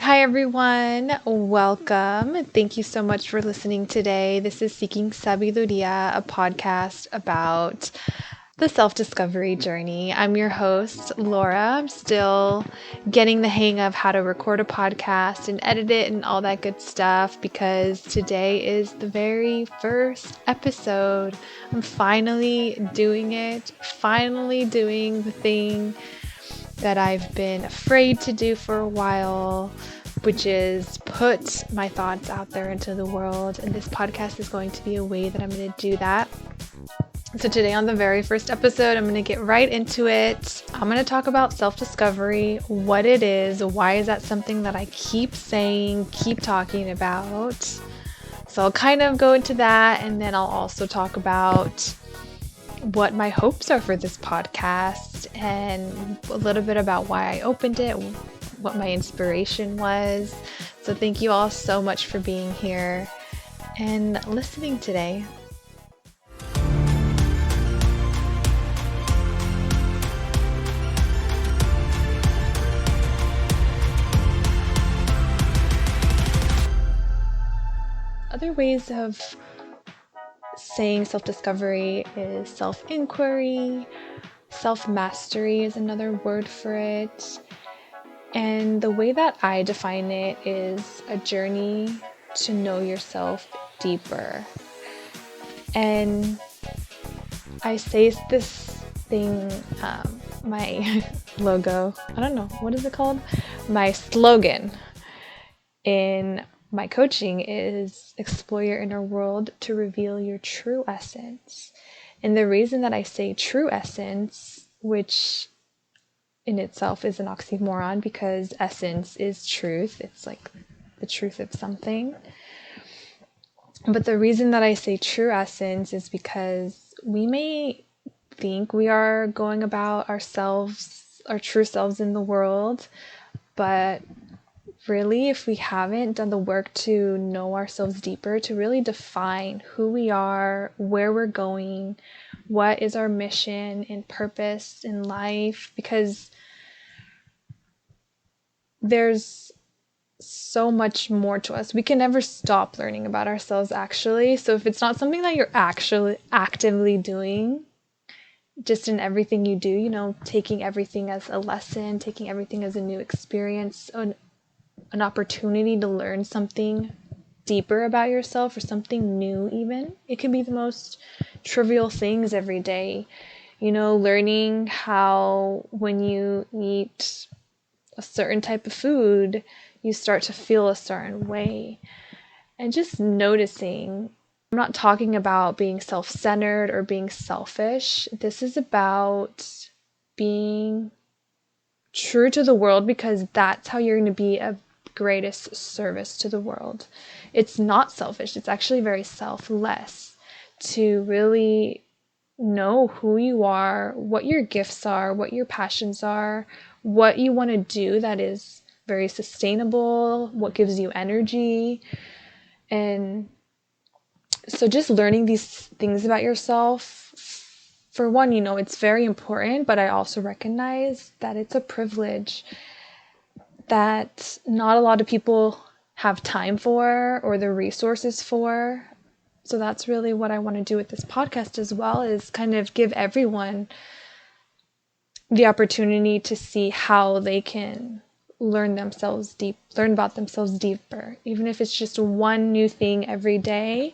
Hi, everyone. Welcome. Thank you so much for listening today. This is Seeking Sabiduria, a podcast about the self discovery journey. I'm your host, Laura. I'm still getting the hang of how to record a podcast and edit it and all that good stuff because today is the very first episode. I'm finally doing it, finally doing the thing that I've been afraid to do for a while, which is put my thoughts out there into the world. And this podcast is going to be a way that I'm going to do that. So today on the very first episode, I'm going to get right into it. I'm going to talk about self-discovery, what it is, why is that something that I keep saying, keep talking about. So I'll kind of go into that, and then I'll also talk about what my hopes are for this podcast and a little bit about why I opened it, what my inspiration was. So thank you all so much for being here and listening today. Other ways of saying self-discovery is self-inquiry, self-mastery is another word for it. And the way that I define it is a journey to know yourself deeper. And I say this thing, my logo, I don't know, what is it called? My slogan in my coaching is explore your inner world to reveal your true essence. And the reason that I say true essence, which in itself is an oxymoron because essence is truth. It's like the truth of something. But the reason that I say true essence is because we may think we are going about ourselves, our true selves in the world, but really, if we haven't done the work to know ourselves deeper, to really define who we are, where we're going, what is our mission and purpose in life, because there's so much more to us. We can never stop learning about ourselves, actually. So if it's not something that you're actually actively doing, just in everything you do, taking everything as a lesson, taking everything as a new experience, an opportunity to learn something deeper about yourself or something new even. It can be the most trivial things every day. Learning how when you eat a certain type of food, you start to feel a certain way. And just noticing. I'm not talking about being self-centered or being selfish. This is about being true to the world because that's how you're going to be of greatest service to the world. It's not selfish. It's actually very selfless to really know who you are, what your gifts are, what your passions are, what you want to do that is very sustainable, what gives you energy. And so just learning these things about yourself, for one, it's very important, but I also recognize that it's a privilege that not a lot of people have time for or the resources for. So that's really what I want to do with this podcast as well, is kind of give everyone the opportunity to see how they can learn about themselves deeper. Even if it's just one new thing every day,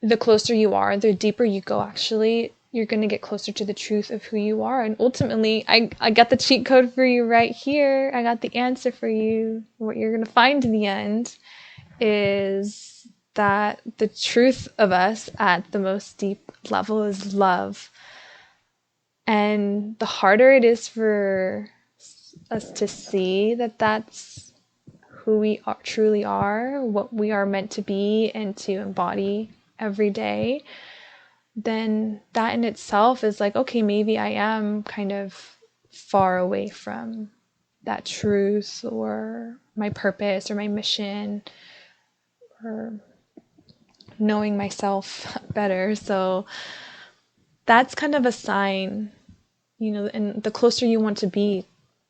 the closer you are, the deeper you go, actually, you're going to get closer to the truth of who you are. And ultimately, I got the cheat code for you right here. I got the answer for you. What you're going to find in the end is that the truth of us at the most deep level is love. And the harder it is for us to see that that's who we truly are, what we are meant to be and to embody every day, then that in itself is like, okay, maybe I am kind of far away from that truth or my purpose or my mission or knowing myself better. So that's kind of a sign, and the closer you want to be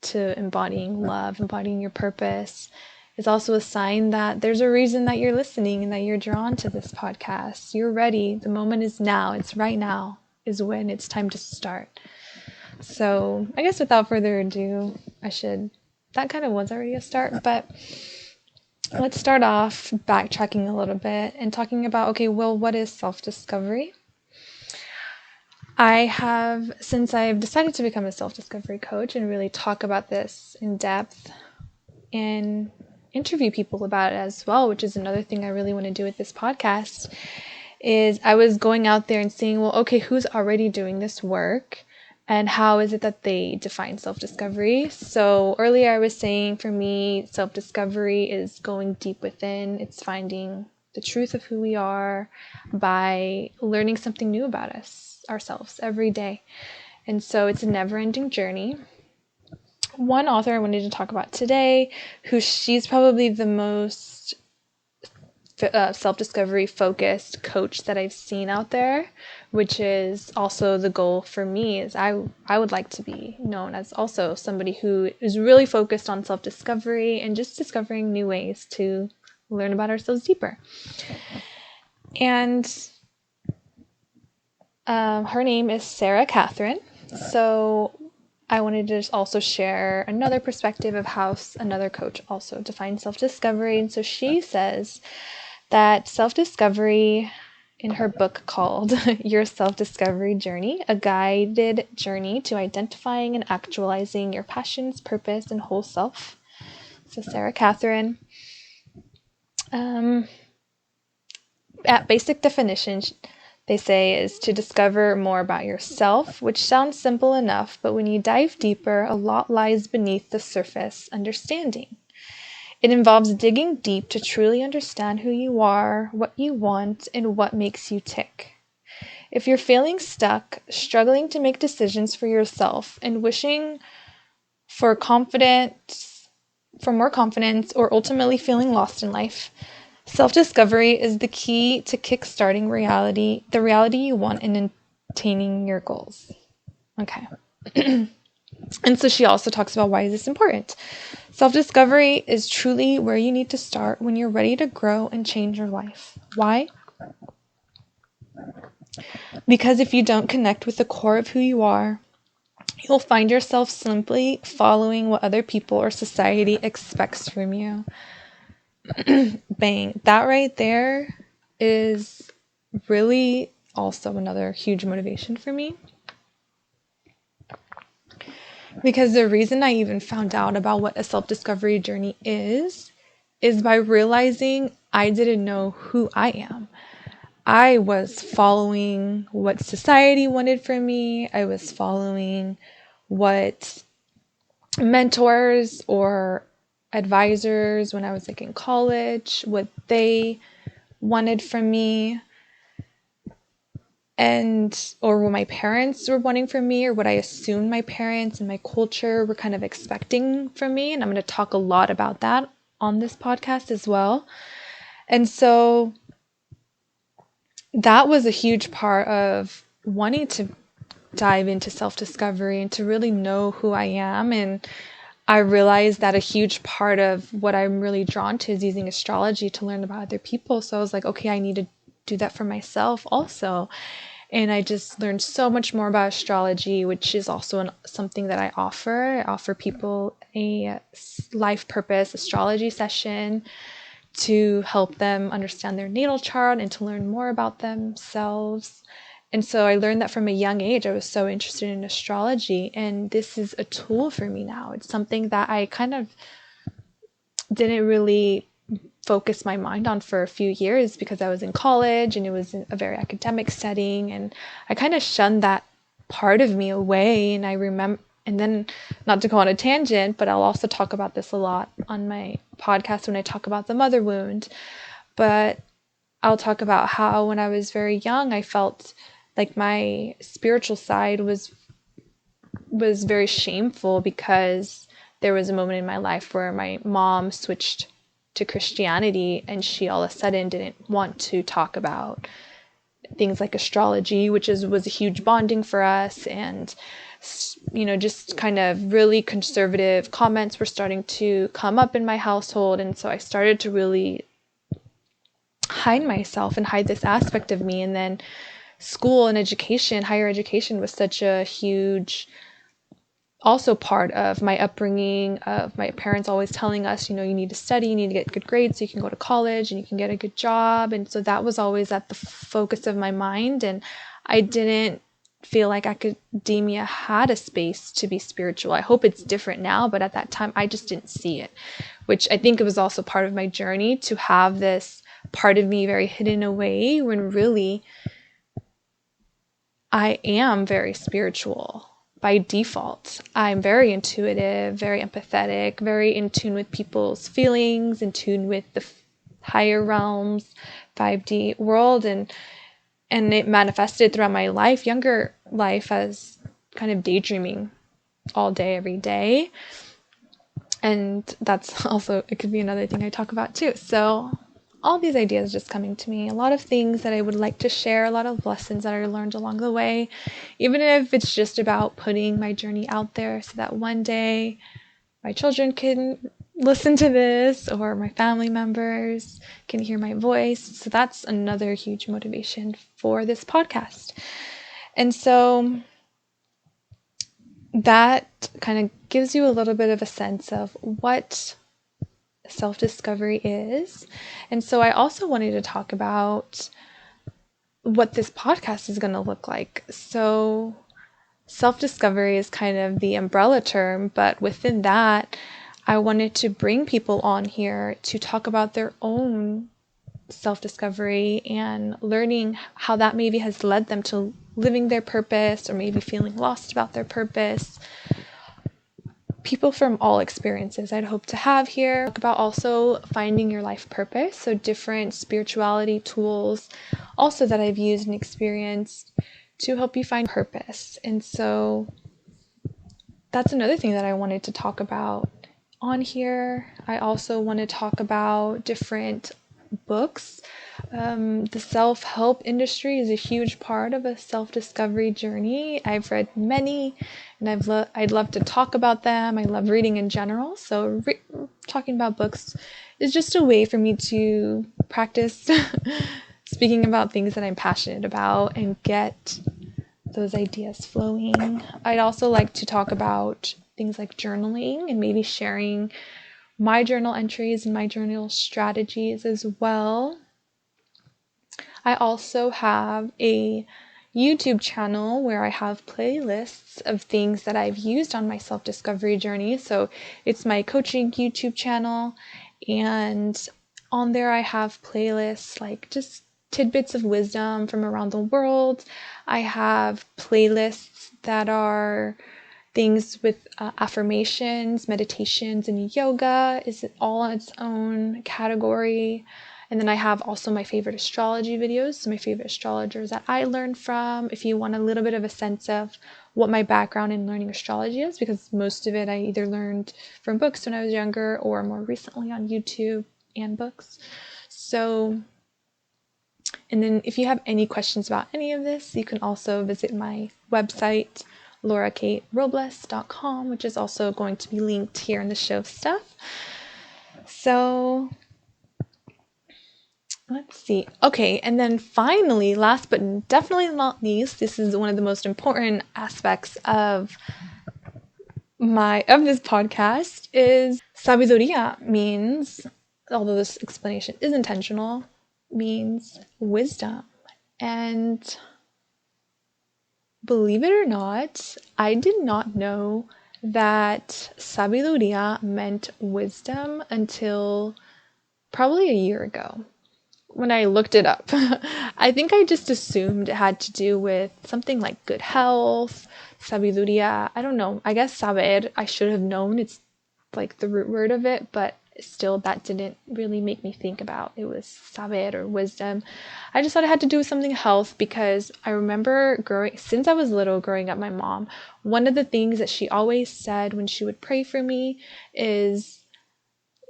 to embodying love, embodying your purpose, is also a sign that there's a reason that you're listening and that you're drawn to this podcast. You're ready. The moment is now. It's right now is when it's time to start. So I guess without further ado, that kind of was already a start, but let's start off backtracking a little bit and talking about, okay, well, what is self-discovery? Since I've decided to become a self-discovery coach and really talk about this in depth and interview people about it as well, which is another thing I really want to do with this podcast, is I was going out there and seeing, well, okay, who's already doing this work and how is it that they define self-discovery? So earlier I was saying, for me, self-discovery is going deep within. It's finding the truth of who we are by learning something new about ourselves every day. And so it's a never-ending journey. One author I wanted to talk about today, she's probably the most self-discovery focused coach that I've seen out there, which is also the goal for me, is I would like to be known as also somebody who is really focused on self-discovery and just discovering new ways to learn about ourselves deeper. And her name is Sarah Catherine. So I wanted to just also share another perspective of how another coach also defines self-discovery. And so she says that self-discovery, in her book called Your Self-Discovery Journey, a guided journey to identifying and actualizing your passions, purpose, and whole self. So Sarah Catherine, at basic definition, they say, is to discover more about yourself, which sounds simple enough, but when you dive deeper, a lot lies beneath the surface understanding. It involves digging deep to truly understand who you are, what you want, and what makes you tick. If you're feeling stuck, struggling to make decisions for yourself, and wishing for more confidence, or ultimately feeling lost in life, self-discovery is the key to kickstarting the reality you want, and attaining your goals. Okay. And so she also talks about, why is this important? Self-discovery is truly where you need to start when you're ready to grow and change your life. Why? Because if you don't connect with the core of who you are, you'll find yourself simply following what other people or society expects from you. Bang. That right there is really also another huge motivation for me. Because the reason I even found out about what a self-discovery journey is by realizing I didn't know who I am. I was following what society wanted from me. I was following what mentors or advisors when I was in college, what they wanted from me, or what my parents were wanting from me, or what I assumed my parents and my culture were kind of expecting from me. And I'm going to talk a lot about that on this podcast as well. And so that was a huge part of wanting to dive into self-discovery and to really know who I am. And I realized that a huge part of what I'm really drawn to is using astrology to learn about other people. So I was like, okay, I need to do that for myself also. And I just learned so much more about astrology, which is also something that I offer. I offer people a life purpose astrology session to help them understand their natal chart and to learn more about themselves. And so I learned that from a young age. I was so interested in astrology, and this is a tool for me now. It's something that I kind of didn't really focus my mind on for a few years because I was in college and it was in a very academic setting, and I kind of shunned that part of me away. And I remember, and then, not to go on a tangent, but I'll also talk about this a lot on my podcast when I talk about the mother wound, but I'll talk about how when I was very young, I felt like my spiritual side was very shameful because there was a moment in my life where my mom switched to Christianity and she all of a sudden didn't want to talk about things like astrology, which was a huge bonding for us. And just kind of really conservative comments were starting to come up in my household. And so I started to really hide myself and hide this aspect of me. And then school and education, higher education, was such a huge also part of my upbringing, of my parents always telling us, you need to study, you need to get good grades so you can go to college and you can get a good job. And so that was always at the focus of my mind. And I didn't feel like academia had a space to be spiritual. I hope it's different now, but at that time I just didn't see it, which I think it was also part of my journey to have this part of me very hidden away, when really I am very spiritual by default. I'm very intuitive, very empathetic, very in tune with people's feelings, in tune with the higher realms, 5D world, and it manifested throughout my younger life, as kind of daydreaming all day, every day. And that's also, it could be another thing I talk about too. So all these ideas just coming to me, a lot of things that I would like to share, a lot of lessons that I learned along the way, even if it's just about putting my journey out there so that one day my children can listen to this, or my family members can hear my voice. So that's another huge motivation for this podcast. And so that kind of gives you a little bit of a sense of what self-discovery is. And so I also wanted to talk about what this podcast is going to look like. So self-discovery is kind of the umbrella term, but within that, I wanted to bring people on here to talk about their own self-discovery and learning how that maybe has led them to living their purpose, or maybe feeling lost about their purpose. People from all experiences I'd hope to have here. Talk about also finding your life purpose, so different spirituality tools also that I've used and experienced to help you find purpose. And so that's another thing that I wanted to talk about on here. I also want to talk about different books. The self-help industry is a huge part of a self-discovery journey. I've read many, and I'd love to talk about them. I love reading in general, so talking about books is just a way for me to practice speaking about things that I'm passionate about and get those ideas flowing. I'd also like to talk about things like journaling and maybe sharing my journal entries and my journal strategies as well. I also have a YouTube channel where I have playlists of things that I've used on my self-discovery journey. So it's my coaching YouTube channel, and on there I have playlists like just tidbits of wisdom from around the world. I have playlists that are things with affirmations, meditations, and yoga is all on its own category. And then I have also my favorite astrology videos, so my favorite astrologers that I learned from, if you want a little bit of a sense of what my background in learning astrology is, because most of it I either learned from books when I was younger or more recently on YouTube and books. So, and then if you have any questions about any of this, you can also visit my website, laurakaterobles.com, which is also going to be linked here in the show stuff. So let's see. Okay, and then finally, last but definitely not least, this is one of the most important aspects of this podcast, is sabiduria means, although this explanation is intentional, means wisdom. And believe it or not, I did not know that sabiduria meant wisdom until probably a year ago when I looked it up. I think I just assumed it had to do with something like good health, sabiduria. I don't know. I guess saber, I should have known. It's like the root word of it, but still that didn't really make me think about it was saber or wisdom. I just thought it had to do with something health, because I remember since I was little, growing up, my mom, one of the things that she always said when she would pray for me is,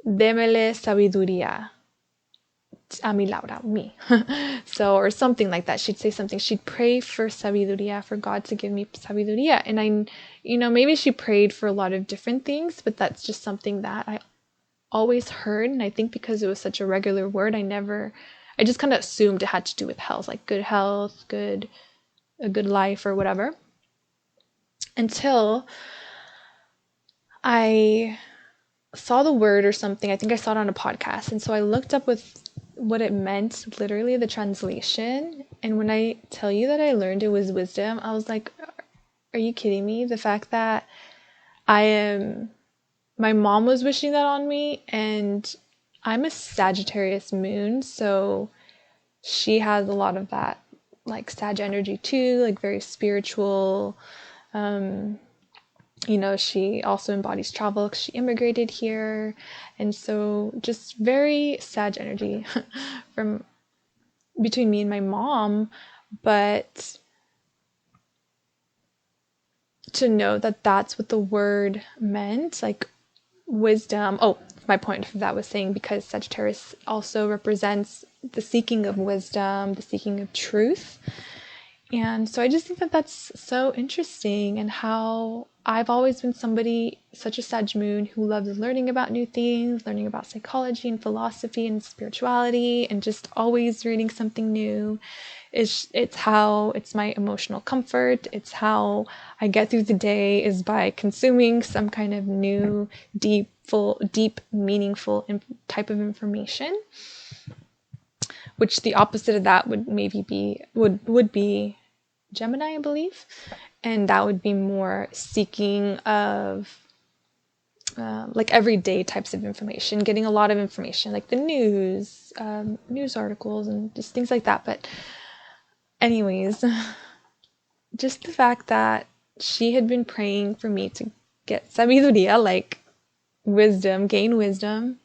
démele sabiduría. mi Laura, me. So, or something like that. She'd say something. She'd pray for sabiduria, for God to give me sabiduria. And maybe she prayed for a lot of different things, but that's just something that I always heard. And I think because it was such a regular word, I just kind of assumed it had to do with health, like good health, a good life or whatever. Until I saw the word or something. I think I saw it on a podcast. And so I looked up with what it meant, literally the translation. And when I tell you that I learned it was wisdom, I was like, are you kidding me? The fact that my mom was wishing that on me, and I'm a Sagittarius moon. So she has a lot of that like Sag energy too, like very spiritual. She also embodies travel because she immigrated here. And so just very Sag energy from between me and my mom. But to know that that's what the word meant, like wisdom. Oh, my point of that was saying because Sagittarius also represents the seeking of wisdom, the seeking of truth. And so I just think that that's so interesting, and how I've always been such a Sag moon, who loves learning about new things, learning about psychology and philosophy and spirituality, and just always reading something new. It's my emotional comfort. It's how I get through the day, is by consuming some kind of new, deep, meaningful type of information. Which the opposite of that would be Gemini, I believe. And that would be more seeking of like everyday types of information, getting a lot of information, like the news articles and just things like that. But anyways, just the fact that she had been praying for me to get sabiduria, like wisdom, gain wisdom,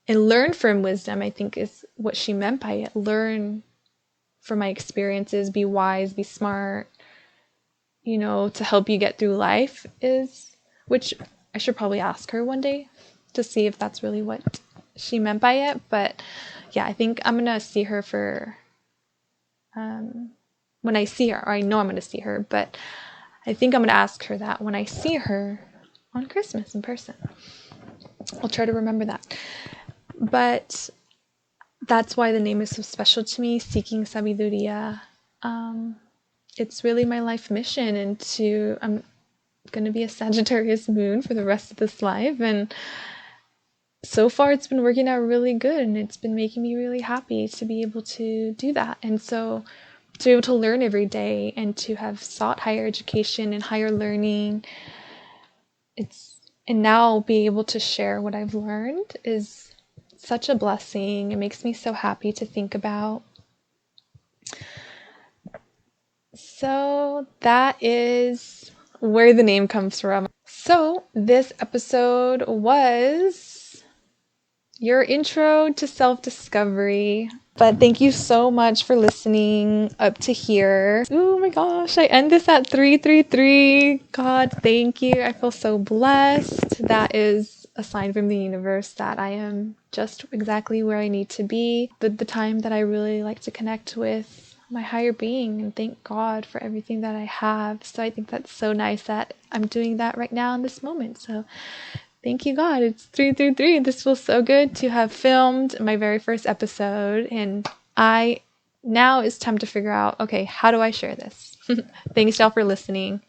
and learn from wisdom, I think is what she meant by it. Learn from my experiences, be wise, be smart, to help you get through life, which I should probably ask her one day to see if that's really what she meant by it. But yeah, I think I'm going to see her when I see her, or I know I'm going to see her, but I think I'm going to ask her that when I see her on Christmas in person. I'll try to remember that. But that's why the name is so special to me, Seeking Sabiduria. It's really my life mission, and I'm going to be a Sagittarius moon for the rest of this life. And so far it's been working out really good, and it's been making me really happy to be able to do that. And so to be able to learn every day and to have sought higher education and higher learning, and now be able to share what I've learned is such a blessing. It makes me so happy to think about. So that is where the name comes from. So this episode was your intro to self-discovery. But thank you so much for listening up to here. Oh my gosh, I end this at 333. God, thank you. I feel so blessed. That is a sign from the universe that I am just exactly where I need to be. The time that I really like to connect with my higher being and thank God for everything that I have. So I think that's so nice that I'm doing that right now in this moment. So thank you, God. It's 333. This feels so good to have filmed my very first episode. And now it's time to figure out, okay, how do I share this? Thanks y'all for listening.